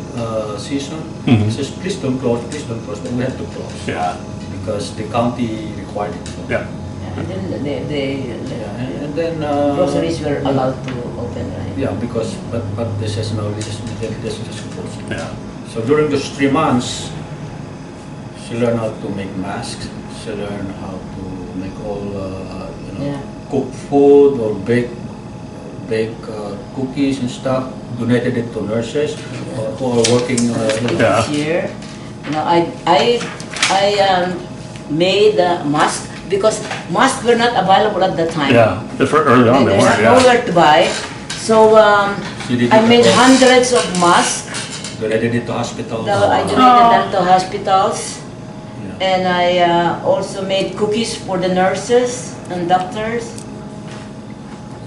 season, Mhm. he says, please don't close, but we had to close. Yeah. Because the county required it. So. Yeah. Yeah, and then Yeah, and then groceries were allowed to open, right? Yeah, because but this says no, this is just close. Yeah. So during those 3 months, she learned how to make masks. She learned how to make all Yeah. cook food or bake cookies and stuff. Donated it to nurses who are working. Yeah. This year, I made a mask because masks were not available at the time. Yeah. Early on, they There's weren't. Yeah. nowhere to buy. So She did I it made across. hundreds of masks. Donated it to hospitals. I donated Oh. them to hospitals. Yeah. And I also made cookies for the nurses and doctors.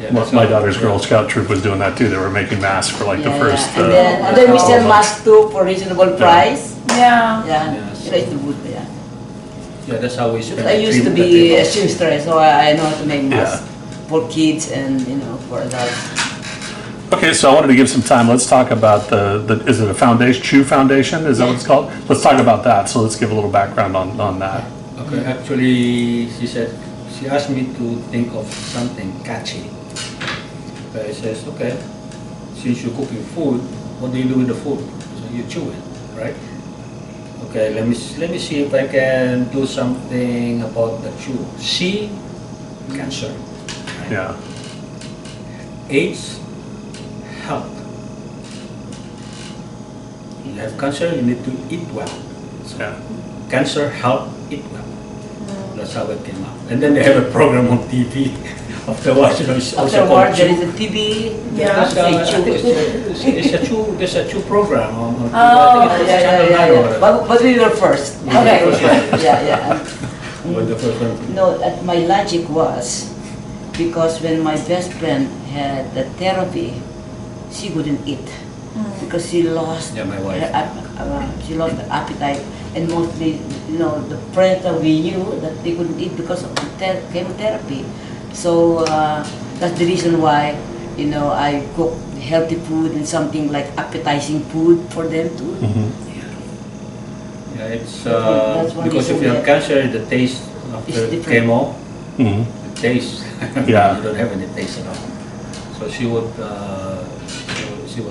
Yeah, My that's how- daughter's yeah. Girl Scout troop was doing that too. They were making masks for like the Yeah, first. yeah. And then we sell masks too for reasonable price. Yeah. Yeah, Yes. it's good. Yeah. Yeah, that's how we spend. I used to be a seamstress, so I know how to make masks Yeah. for kids and for adults. Okay, so I wanted to give some time. Let's talk about the is it a foundation, Chew Foundation? Is that what it's called? Let's talk about that. So let's give a little background on that. Okay, actually, she asked me to think of something catchy. I says, okay, since you're cooking food, what do you do with the food? So you chew it, right? Okay, let me see if I can do something about the chew. C, cancer. Right? Yeah. AIDS, health. You have cancer, you need to eat well. Yeah. Cancer, health, eat well. That's how it came out. And then they have a program on TV afterwards. It's also Afterward, called there Chew. is a TV. Yeah. It's a Chew program on TV. Oh, I think it's Yeah, Channel 9 or yeah. whatever. But we were first. Okay. Yeah. But the first one. No, my logic was because when my best friend had the therapy, she couldn't eat because she lost Yeah, my wife. she lost the appetite, and mostly the friends that we knew that they couldn't eat because of the chemotherapy. So that's the reason why I cook healthy food and something like appetizing food for them too. Yeah, it's That's one because if reason you have that- cancer, the taste It's after different. chemo, Mhm. the taste, Yeah. you don't have any taste at all. So she would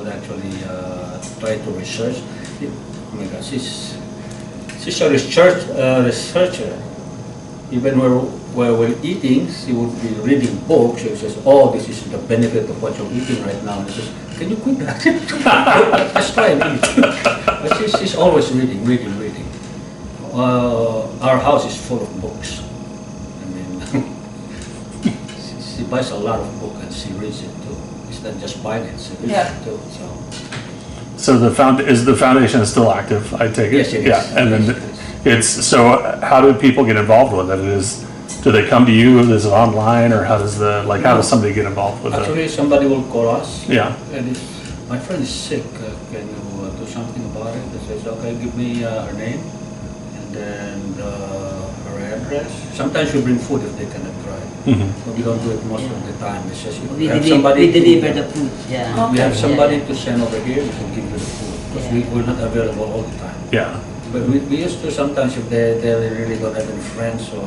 actually try to research. Oh my God, she's a researcher. Even while we're eating, she would be reading books. She says, "Oh, this is the benefit of what you're eating right now." And she says, "Can you quit that? Let's try and eat." But she's always reading. Our house is full of books. I mean, she buys a lot of books and she reads it too. It's not just buying it; she reads Yeah. it too. So the foundation is still active, I take it? Yes, it is. Yeah, and then Yes, it it's, so how do people get involved with it? Do they come to you? Is it online, or how does somebody get involved with it? Actually, somebody will call us. Yeah. And my friend is sick. Can you do something about it? They says, okay, give me her name and then her address. Sometimes we bring food if they cannot drive. Mhm. But we don't do it most of the time. It's just if We have deliver the food. Yeah. We have Okay. somebody to send over here. We can give you the food because Yeah. we're not available all the time. Yeah. But we used to sometimes if they really don't have any friends or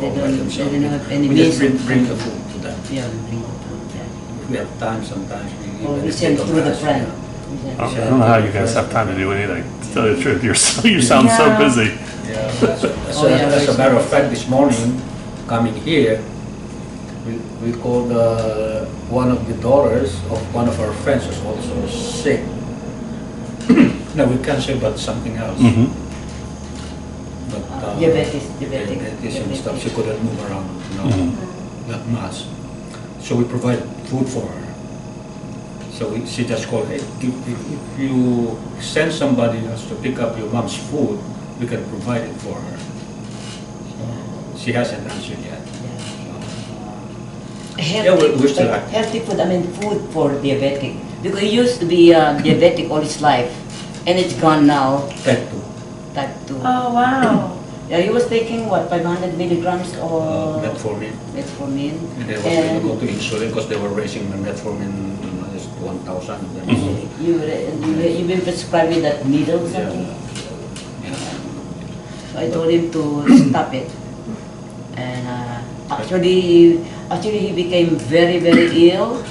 They by don't- themselves, they don't have any we just means. bring the food to them. Yeah, we bring the food. Yeah. If we have time, sometimes we Or even we if they send don't through the ask, friend. yeah. I don't know how you guys have time to do anything, to tell you the truth. You sound so Yeah. busy. Yeah, Oh, yeah, as a matter of fact, this morning, coming here, we called one of the daughters of one of our friends who's also sick. No, we can't say about something else. Mhm. But Diabetes. diabetes and stuff, she couldn't move around, Mhm. not much. So we provide food for her. So she just called, hey, if you send somebody else to pick up your mom's food, we can provide it for her. She hasn't answered yet. We're still active. Healthy food, I mean food for diabetic. Because he used to be diabetic all his life, and it's gone now, Type 2. type 2. Oh, wow. Yeah, he was taking what, 500 milligrams or Metformin. metformin. And they were going to go to insulin because they were raising the metformin, just to 1,000. You've been prescribed with that needle or something? So I told him to stop it. And actually he became very, very ill.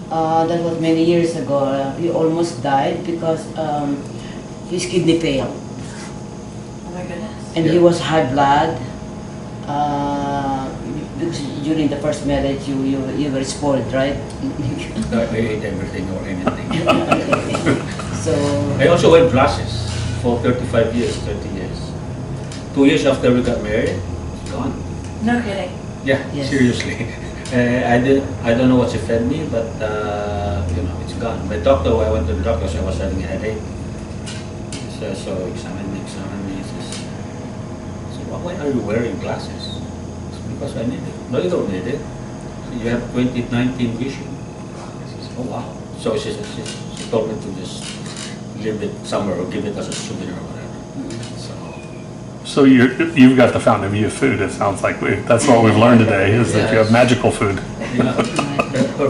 That was many years ago. He almost died because his kidney failed. Oh my goodness. And he was high blood. Because during the first marriage, you were spoiled, right? I ate everything or anything. So I also wear glasses for 35 years, 30 years. 2 years after we got married, it's gone. No kidding. Yeah, Yes. seriously. I don't know what she fed me, but it's gone. My doctor, I went to the doctor, so I was having a headache. So examine me. So why are you wearing glasses? It's because I need it. No, you don't need it. You have 20/19 vision. I said, oh wow. So she told me to just leave it somewhere or give it as a souvenir or whatever. So you've got the fountain of youth food. It sounds like that's what we've learned today is that you have magical food.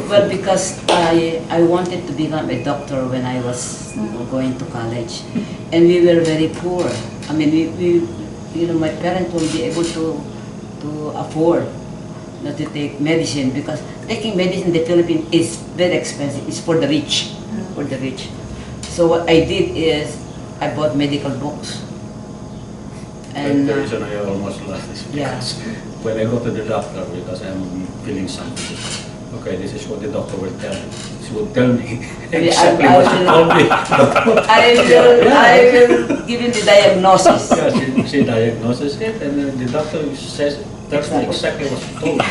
well, because I wanted to become a doctor when I was going to college, and we were very poor. I mean, my parents won't be able to afford not to take medicine because taking medicine in the Philippines is very expensive. It's for the rich, for the rich. So what I did is I bought medical books. And the reason I almost lost is because when I go to the doctor, because I'm feeling something, okay, this is what the doctor will tell me. She will tell me exactly what she told me. I will give him the diagnosis. Yeah, she diagnoses it, and then the doctor tells me exactly what she told me.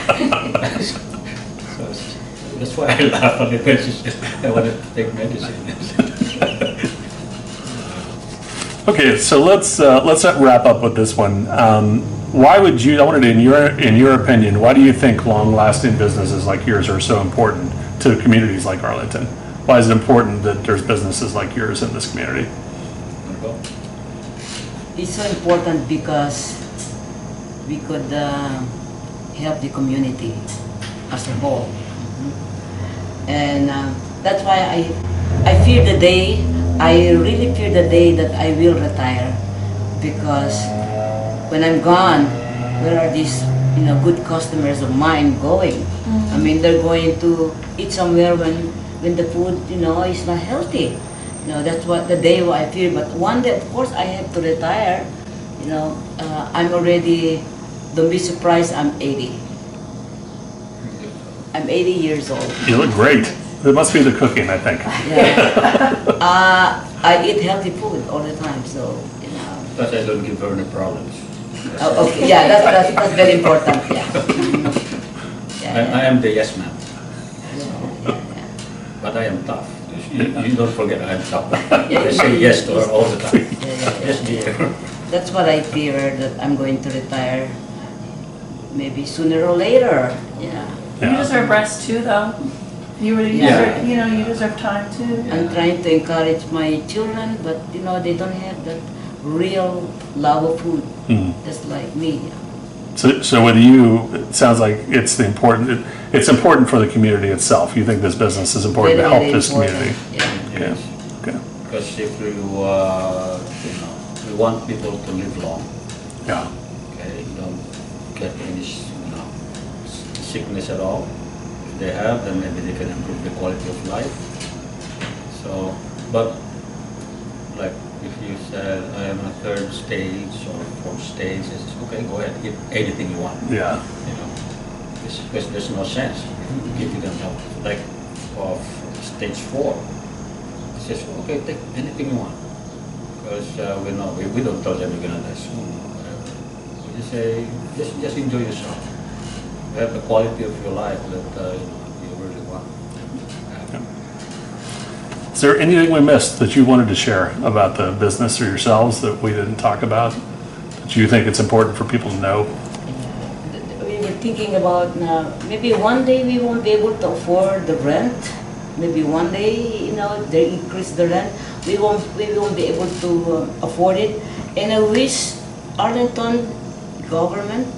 So that's why I laugh on it when she says I wanted to take medicine. Okay, so let's wrap up with this one. Why would you? I wanted to, in your opinion, why do you think long-lasting businesses like yours are so important to communities like Arlington? Why is it important that there's businesses like yours in this community? It's so important because we could help the community as a whole, and that's why I fear the day. I really fear the day that I will retire, because when I'm gone, where are these good customers of mine going? I mean, they're going to eat somewhere when the food is not healthy. That's what the day I fear. But one day, of course, I have to retire. I'm already. Don't be surprised. I'm 80. I'm 80 years old. You look great. It must be the cooking, I think. Yeah. I eat healthy food all the time, so But I don't give her any problems. Oh, okay, yeah, that's very important. Yeah. I am the yes man, Yeah. but I am tough. You don't forget I am tough. I say yes to her all the time. Yes, dear. That's what I fear, that I'm going to retire maybe sooner or later. Yeah. You deserve rest too, though. You really Yeah. deserve, you deserve time too. I'm trying to encourage my children, but they don't have that real love of food, just like me. So with you, it sounds like it's important for the community itself. You think this business is important to help Very this important. community? Yeah. Okay. Yes. Okay. Because if we want people to live long, Yeah. okay, don't get any sickness at all. If they have, then maybe they can improve the quality of life. So, but like if you said I am a third stage or fourth stage, it's okay, go ahead, eat anything you want. Yeah. Because there's no sense giving them help. Like of stage 4, it says okay, take anything you want. Because we don't tell them you're gonna die soon or whatever. We just say just enjoy yourself. Have the quality of your life that you really want. Is there anything we missed that you wanted to share about the business or yourselves that we didn't talk about that you think it's important for people to know? We were thinking about maybe one day we won't be able to afford the rent. Maybe one day, they increase the rent. We won't be able to afford it. And I wish Arlington government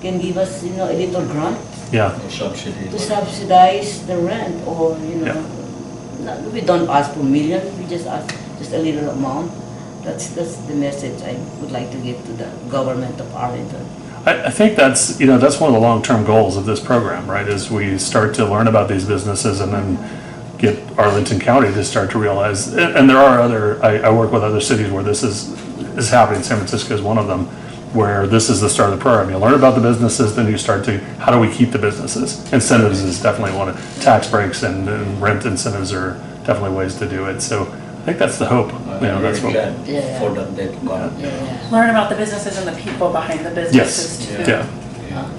can give us, a little grant Yeah. No subsidy. to subsidize the rent, or we don't ask for million. We just ask just a little amount. That's the message I would like to give to the government of Arlington. I think that's, that's one of the long-term goals of this program, right? Is we start to learn about these businesses and then get Arlington County to start to realize, and there are other, I work with other cities where this is happening. San Francisco is one of them, where this is the start of the program. You learn about the businesses, then you start to, how do we keep the businesses? Incentives is definitely one of, tax breaks and rent incentives are definitely ways to do it. So I think that's the hope. That's what. Yeah. For that they got. Yeah. Learn about the businesses and the people behind the businesses Yes. too. Yeah.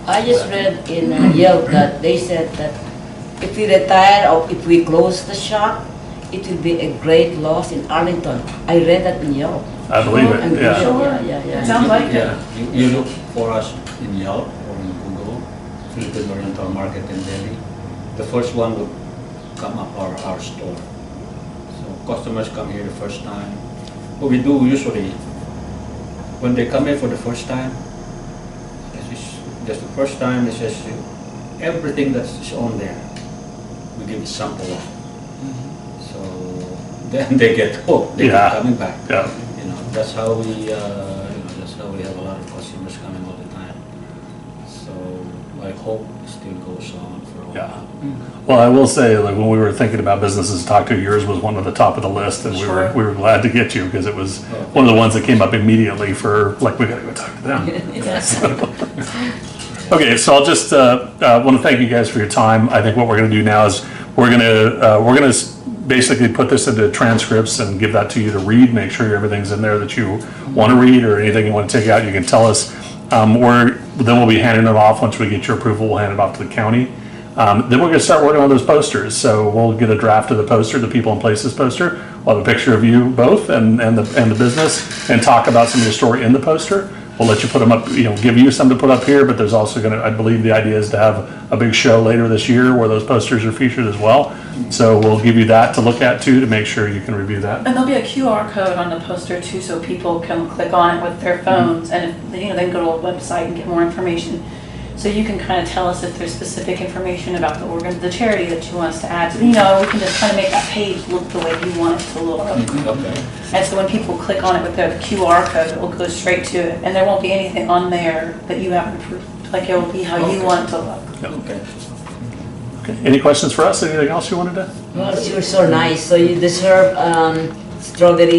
I just read in Yelp that they said that if we retire or if we close the shop, it will be a great loss in Arlington. I read that in Yelp. I believe And it. Yeah. Google, Sure. yeah. Sounds like it. Yeah, you look for us in Yelp or in Google, Philippine Oriental Market Deli. The first one will come up our store. So customers come here the first time. What we do usually, when they come here for the first time, just the first time, it's just everything that's on there, we give a sample of. So then they get hooked. They Yeah. keep coming back. Yeah. That's how we, that's how we have a lot of customers coming all the time. So I hope it still goes on for a Yeah. while. Well, I will say, like when we were thinking about businesses to talk to, yours was one of the top of the list, and Sure. we were glad to get you because it was one of the ones that came up immediately for like we got to go talk to them. Okay, so I'll just want to thank you guys for your time. I think what we're going to do now is we're going to basically put this into transcripts and give that to you to read. Make sure everything's in there that you want to read, or anything you want to take out, you can tell us. Then we'll be handing it off. Once we get your approval, we'll hand it off to the county. Then we're going to start working on those posters. So we'll get a draft of the poster, the People and Places poster. We'll have a picture of you both and the business, and talk about some of your story in the poster. We'll let you put them up, give you some to put up here, but there's also going to, I believe the idea is to have a big show later this year where those posters are featured as well. So we'll give you that to look at too, to make sure you can review that. And there'll be a QR code on the poster too, so people can click on it with their phones, and if, they can go to a website and get more information. So you can kind of tell us if there's specific information about the charity that you want us to add. So, we can just kind of make that page look the way you want it to look. Okay. And so when people click on it with the QR code, it will go straight to it, and there won't be anything on there that you haven't approved. Like, it will be how you want it to look. Okay. Okay. Any questions for us? Anything else you wanted to? Well, you're so nice. So you deserve strawberry